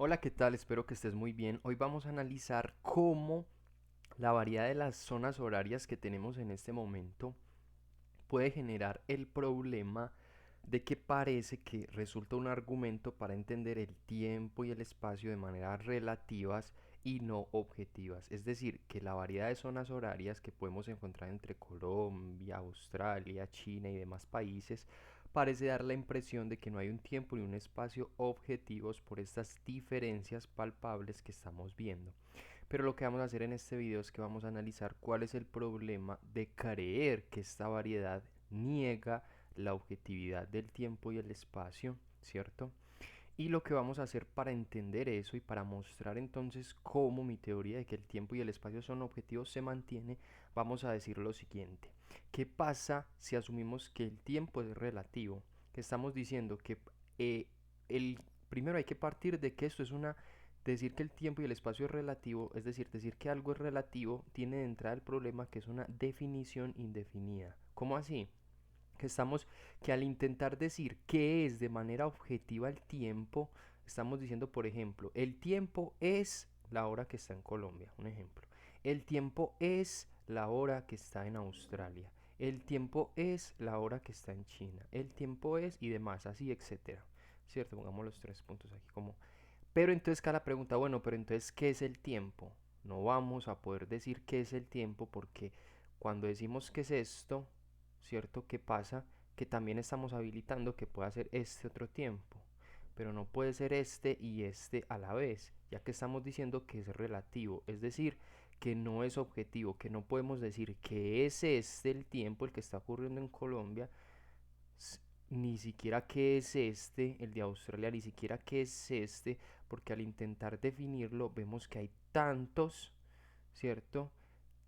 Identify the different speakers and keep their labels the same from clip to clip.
Speaker 1: Hola, ¿qué tal? Espero que estés muy bien. Hoy vamos a analizar cómo la variedad de las zonas horarias que tenemos en este momento puede generar el problema de que parece que resulta un argumento para entender el tiempo y el espacio de manera relativas y no objetivas. Es decir, que la variedad de zonas horarias que podemos encontrar entre Colombia, Australia, China y demás países parece dar la impresión de que no hay un tiempo ni un espacio objetivos por estas diferencias palpables que estamos viendo. Pero lo que vamos a hacer en este video es que vamos a analizar cuál es el problema de creer que esta variedad niega la objetividad del tiempo y el espacio, ¿cierto? Y lo que vamos a hacer para entender eso y para mostrar entonces cómo mi teoría de que el tiempo y el espacio son objetivos se mantiene, vamos a decir lo siguiente. ¿Qué pasa si asumimos que el tiempo es relativo? Que estamos diciendo que el primero hay que partir de que esto es una decir que el tiempo y el espacio es relativo, es decir que algo es relativo, tiene de entrada el problema que es una definición indefinida. ¿Cómo así? Que estamos que al intentar decir qué es de manera objetiva el tiempo, estamos diciendo, por ejemplo, el tiempo es la hora que está en Colombia, un ejemplo. El tiempo es la hora que está en Australia. El tiempo es la hora que está en China. El tiempo es y demás, así, etcétera. ¿Cierto? Pongamos los tres puntos aquí como. Pero entonces cada la pregunta, bueno, pero entonces, ¿qué es el tiempo? No vamos a poder decir qué es el tiempo porque cuando decimos qué es esto, ¿cierto? ¿Qué pasa? Que también estamos habilitando que pueda ser este otro tiempo, pero no puede ser este y este a la vez, ya que estamos diciendo que es relativo, es decir, que no es objetivo, que no podemos decir que es este el tiempo el que está ocurriendo en Colombia, ni siquiera qué es este, el de Australia, ni siquiera qué es este, porque al intentar definirlo vemos que hay tantos, ¿cierto?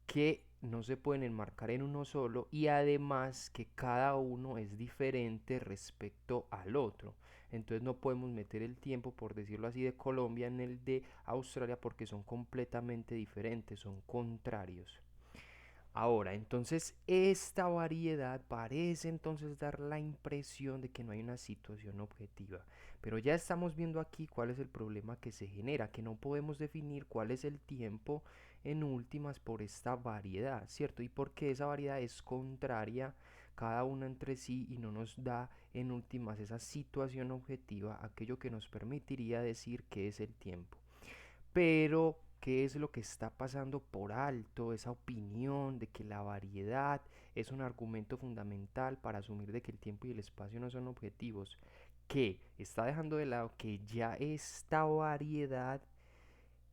Speaker 1: Que no se pueden enmarcar en uno solo y además que cada uno es diferente respecto al otro. Entonces no podemos meter el tiempo, por decirlo así, de Colombia en el de Australia porque son completamente diferentes, son contrarios. Ahora, entonces esta variedad parece entonces dar la impresión de que no hay una situación objetiva, pero ya estamos viendo aquí cuál es el problema que se genera, que no podemos definir cuál es el tiempo en últimas por esta variedad, ¿cierto? Y porque esa variedad es contraria cada una entre sí y no nos da en últimas esa situación objetiva, aquello que nos permitiría decir qué es el tiempo. Pero, ¿qué es lo que está pasando por alto? Esa opinión de que la variedad es un argumento fundamental para asumir de que el tiempo y el espacio no son objetivos, que está dejando de lado que ya esta variedad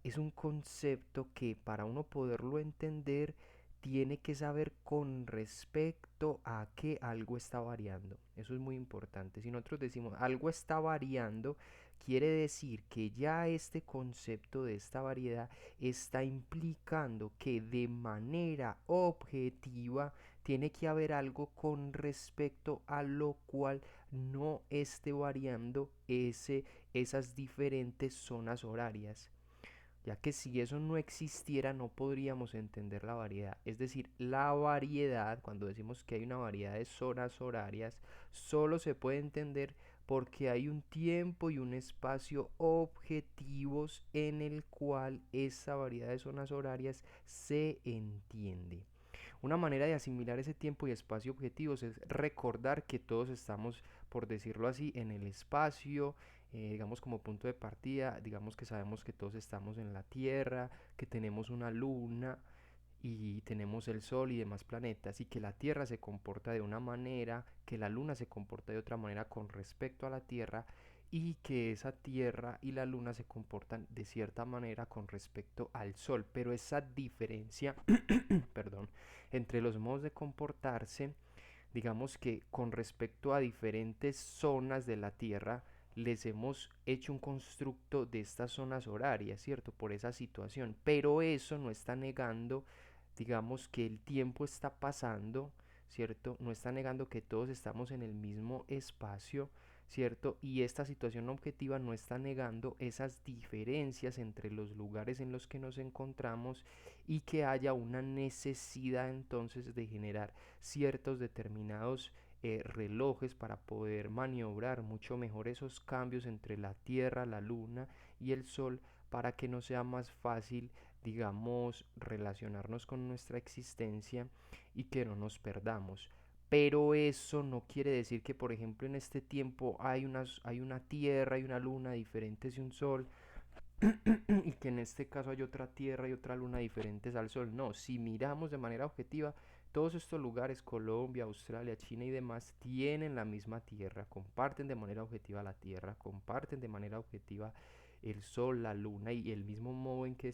Speaker 1: es un concepto que para uno poderlo entender tiene que saber con respecto a que algo está variando. Eso es muy importante. Si nosotros decimos algo está variando, quiere decir que ya este concepto de esta variedad está implicando que de manera objetiva tiene que haber algo con respecto a lo cual no esté variando esas diferentes zonas horarias, ya que si eso no existiera no podríamos entender la variedad. Es decir, la variedad, cuando decimos que hay una variedad de zonas horarias, solo se puede entender porque hay un tiempo y un espacio objetivos en el cual esa variedad de zonas horarias se entiende. Una manera de asimilar ese tiempo y espacio objetivos es recordar que todos estamos, por decirlo así, en el espacio, digamos como punto de partida, digamos que sabemos que todos estamos en la Tierra, que tenemos una luna y tenemos el Sol y demás planetas, y que la Tierra se comporta de una manera, que la Luna se comporta de otra manera con respecto a la Tierra, y que esa Tierra y la Luna se comportan de cierta manera con respecto al Sol, pero esa diferencia, perdón, entre los modos de comportarse, digamos que con respecto a diferentes zonas de la Tierra, les hemos hecho un constructo de estas zonas horarias, ¿cierto? Por esa situación. Pero eso no está negando, digamos, que el tiempo está pasando, ¿cierto? No está negando que todos estamos en el mismo espacio, ¿cierto? Y esta situación objetiva no está negando esas diferencias entre los lugares en los que nos encontramos y que haya una necesidad entonces de generar ciertos determinados relojes para poder maniobrar mucho mejor esos cambios entre la Tierra, la Luna y el Sol para que nos sea más fácil, digamos, relacionarnos con nuestra existencia y que no nos perdamos. Pero eso no quiere decir que, por ejemplo, en este tiempo hay una Tierra y una Luna diferentes y un Sol, y que en este caso hay otra Tierra y otra Luna diferentes al Sol. No, si miramos de manera objetiva, todos estos lugares, Colombia, Australia, China y demás, tienen la misma Tierra, comparten de manera objetiva la Tierra, comparten de manera objetiva el Sol, la Luna y el mismo modo en que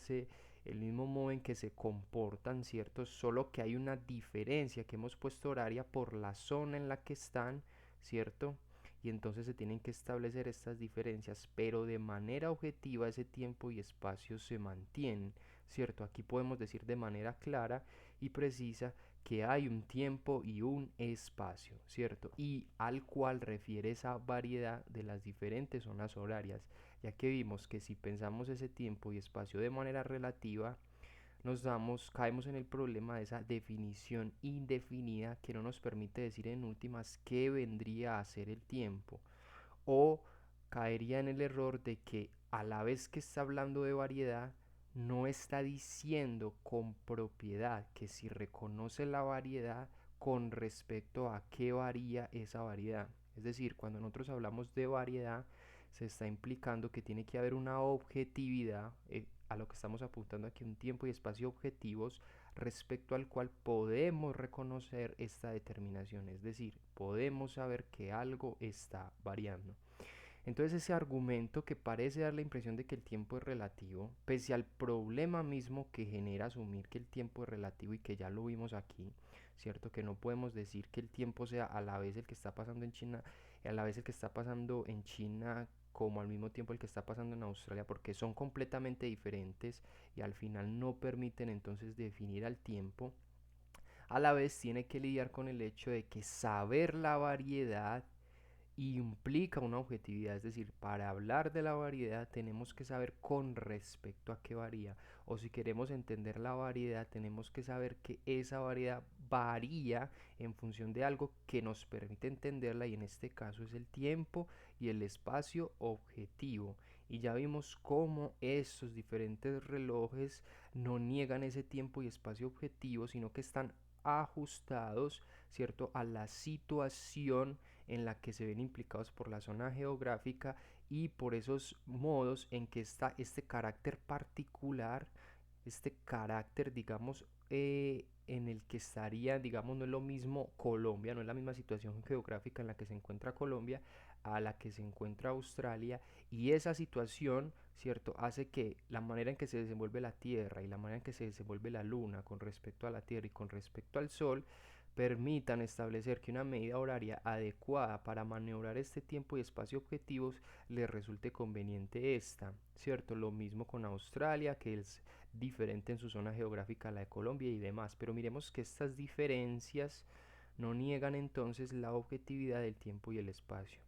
Speaker 1: se comportan, ¿cierto? Solo que hay una diferencia que hemos puesto horaria por la zona en la que están, ¿cierto? Y entonces se tienen que establecer estas diferencias, pero de manera objetiva ese tiempo y espacio se mantienen, ¿cierto? Aquí podemos decir de manera clara y precisa que hay un tiempo y un espacio, ¿cierto? Y al cual refiere esa variedad de las diferentes zonas horarias, ya que vimos que si pensamos ese tiempo y espacio de manera relativa, caemos en el problema de esa definición indefinida que no nos permite decir en últimas qué vendría a ser el tiempo. O caería en el error de que a la vez que está hablando de variedad, no está diciendo con propiedad que si reconoce la variedad con respecto a qué varía esa variedad. Es decir, cuando nosotros hablamos de variedad, se está implicando que tiene que haber una objetividad, a lo que estamos apuntando aquí, un tiempo y espacio objetivos respecto al cual podemos reconocer esta determinación, es decir, podemos saber que algo está variando. Entonces ese argumento que parece dar la impresión de que el tiempo es relativo, pese al problema mismo que genera asumir que el tiempo es relativo y que ya lo vimos aquí, ¿cierto? Que no podemos decir que el tiempo sea a la vez el que está pasando en China, y a la vez el que está pasando en China como al mismo tiempo el que está pasando en Australia, porque son completamente diferentes y al final no permiten entonces definir al tiempo. A la vez tiene que lidiar con el hecho de que saber la variedad implica una objetividad, es decir, para hablar de la variedad tenemos que saber con respecto a qué varía, o si queremos entender la variedad tenemos que saber que esa variedad varía en función de algo que nos permite entenderla, y en este caso es el tiempo y el espacio objetivo. Y ya vimos cómo estos diferentes relojes no niegan ese tiempo y espacio objetivo, sino que están ajustados, ¿cierto?, a la situación en la que se ven implicados por la zona geográfica y por esos modos en que está este carácter particular, este carácter, digamos, en el que estaría, digamos, no es lo mismo Colombia, no es la misma situación geográfica en la que se encuentra Colombia a la que se encuentra Australia, y esa situación, ¿cierto?, hace que la manera en que se desenvuelve la Tierra y la manera en que se desenvuelve la Luna con respecto a la Tierra y con respecto al Sol permitan establecer que una medida horaria adecuada para maniobrar este tiempo y espacio objetivos les resulte conveniente esta, ¿cierto? Lo mismo con Australia, que es diferente en su zona geográfica a la de Colombia y demás, pero miremos que estas diferencias no niegan entonces la objetividad del tiempo y el espacio.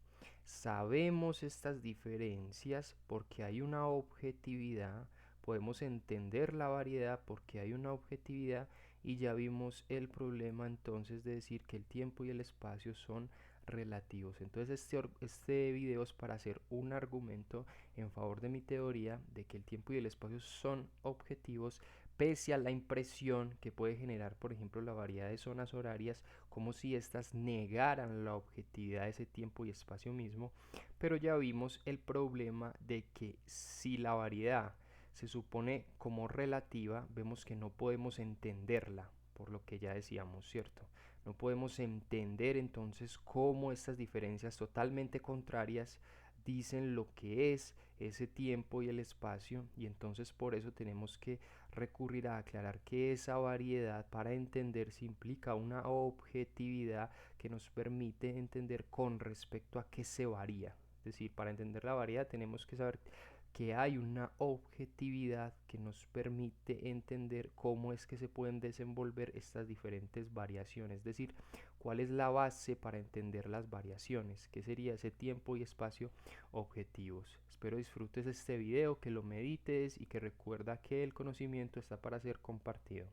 Speaker 1: Sabemos estas diferencias porque hay una objetividad, podemos entender la variedad porque hay una objetividad, y ya vimos el problema entonces de decir que el tiempo y el espacio son relativos. Entonces este video es para hacer un argumento en favor de mi teoría de que el tiempo y el espacio son objetivos, pese a la impresión que puede generar, por ejemplo, la variedad de zonas horarias, como si éstas negaran la objetividad de ese tiempo y espacio mismo. Pero ya vimos el problema de que si la variedad se supone como relativa, vemos que no podemos entenderla, por lo que ya decíamos, ¿cierto? No podemos entender entonces cómo estas diferencias totalmente contrarias dicen lo que es ese tiempo y el espacio, y entonces por eso tenemos que recurrir a aclarar que esa variedad para entender si implica una objetividad que nos permite entender con respecto a qué se varía. Es decir, para entender la variedad tenemos que saber que hay una objetividad que nos permite entender cómo es que se pueden desenvolver estas diferentes variaciones, es decir, cuál es la base para entender las variaciones, que sería ese tiempo y espacio objetivos. Espero disfrutes este video, que lo medites y que recuerda que el conocimiento está para ser compartido.